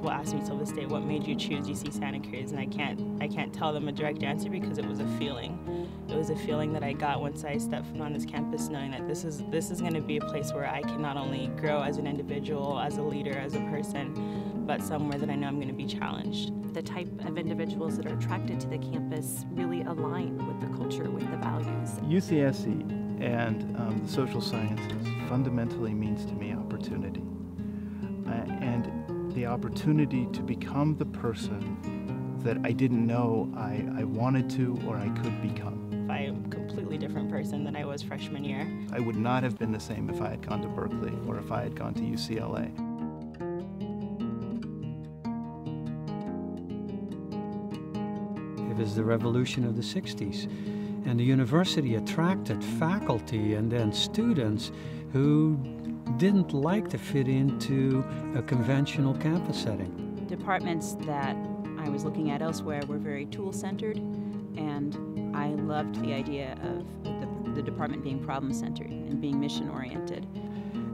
people ask me till this day, what made you choose UC Santa Cruz? And I can't tell them a direct answer because it was a feeling. It was a feeling that I got once I stepped foot on this campus, knowing that this is going to be a place where I can not only grow as an individual, as a leader, as a person, but somewhere that I know I'm going to be challenged. The type of individuals that are attracted to the campus really align with the culture, with the values. UCSC and the social sciences fundamentally means to me opportunity. And the opportunity to become the person that I didn't know I wanted to or I could become. I am a completely different person than I was freshman year. I would not have been the same if I had gone to Berkeley or if I had gone to UCLA. It was the revolution of the 60s, and the university attracted faculty and then students who didn't like to fit into a conventional campus setting. Departments that I was looking at elsewhere were very tool-centered, and I loved the idea of the department being problem-centered and being mission-oriented.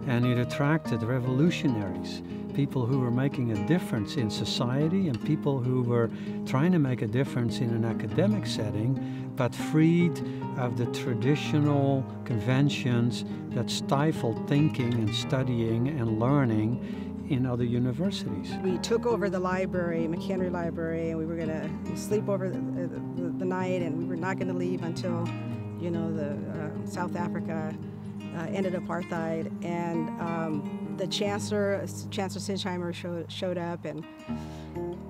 And it attracted revolutionaries, people who were making a difference in society and people who were trying to make a difference in an academic setting, but freed of the traditional conventions that stifled thinking and studying and learning in other universities. We took over the library, McHenry Library, and we were going to sleep over the night, and we were not going to leave until, you know, South Africa ended apartheid. And the Chancellor Sinsheimer showed up and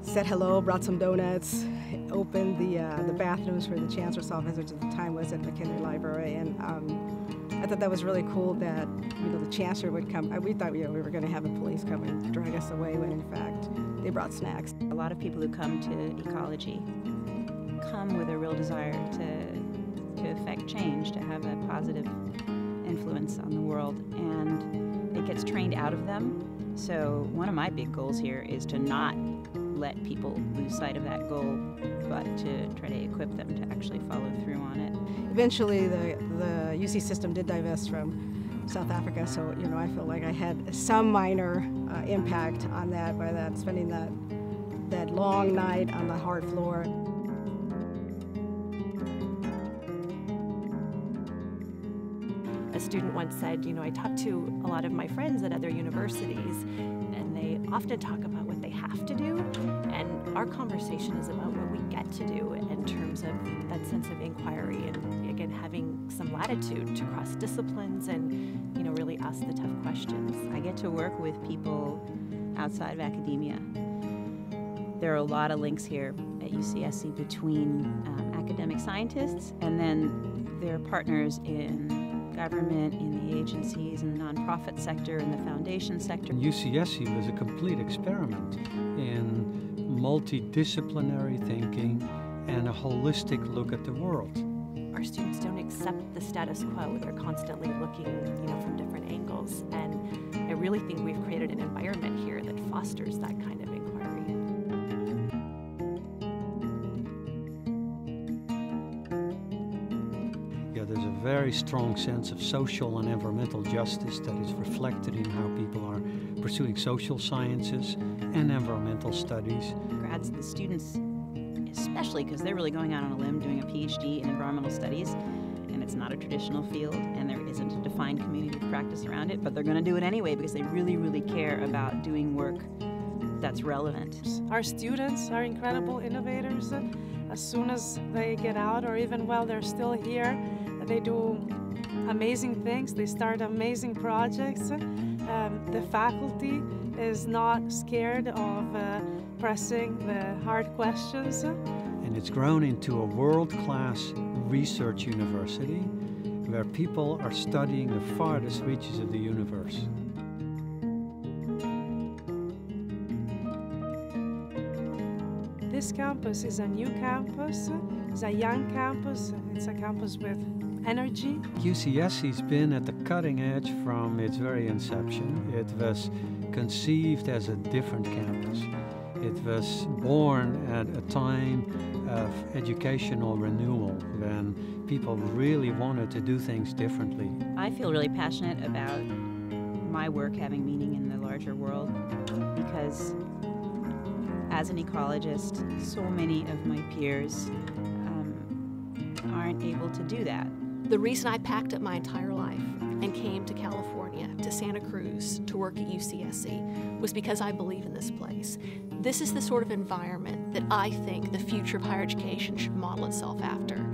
said hello, brought some donuts, opened the bathrooms for the Chancellor's office, which at the time was at McHenry Library, and I thought that was really cool that, you know, the Chancellor would come. We thought, you know, we were going to have the police come and drag us away, when in fact they brought snacks. A lot of people who come to ecology come with a real desire to affect change, to have a positive influence on the world, and it gets trained out of them. So one of my big goals here is to not let people lose sight of that goal, but to try to equip them to actually follow through on it. Eventually, the UC system did divest from South Africa, so, you know, I feel like I had some minor impact on that by spending that long night on the hard floor. A student once said, you know, I talk to a lot of my friends at other universities, and they often talk about what they have to do, and our conversation is about what we get to do in terms of that sense of inquiry and, again, having some latitude to cross disciplines and, you know, really ask the tough questions. I get to work with people outside of academia. There are a lot of links here at UCSC between academic scientists and then their partners in government, in the agencies, in the nonprofit sector, in the foundation sector. UCSC was a complete experiment in multidisciplinary thinking and a holistic look at the world. Our students don't accept the status quo. They're constantly looking, you know, from different angles, and I really think we've created an environment here that fosters that kind of inquiry. There's a very strong sense of social and environmental justice that is reflected in how people are pursuing social sciences and environmental studies. Grads, the students, especially because they're really going out on a limb doing a PhD in environmental studies, and it's not a traditional field, and there isn't a defined community of practice around it, but they're going to do it anyway because they really, really care about doing work that's relevant. Our students are incredible innovators. As soon as they get out, or even while they're still here, they do amazing things. They start amazing projects. The faculty is not scared of pressing the hard questions. And it's grown into a world-class research university where people are studying the farthest reaches of the universe. This campus is a new campus. It's a young campus. It's a campus with energy. UCSC's been at the cutting edge from its very inception. It was conceived as a different campus. It was born at a time of educational renewal when people really wanted to do things differently. I feel really passionate about my work having meaning in the larger world because as an ecologist, so many of my peers aren't able to do that. The reason I packed up my entire life and came to California, to Santa Cruz, to work at UCSC was because I believe in this place. This is the sort of environment that I think the future of higher education should model itself after.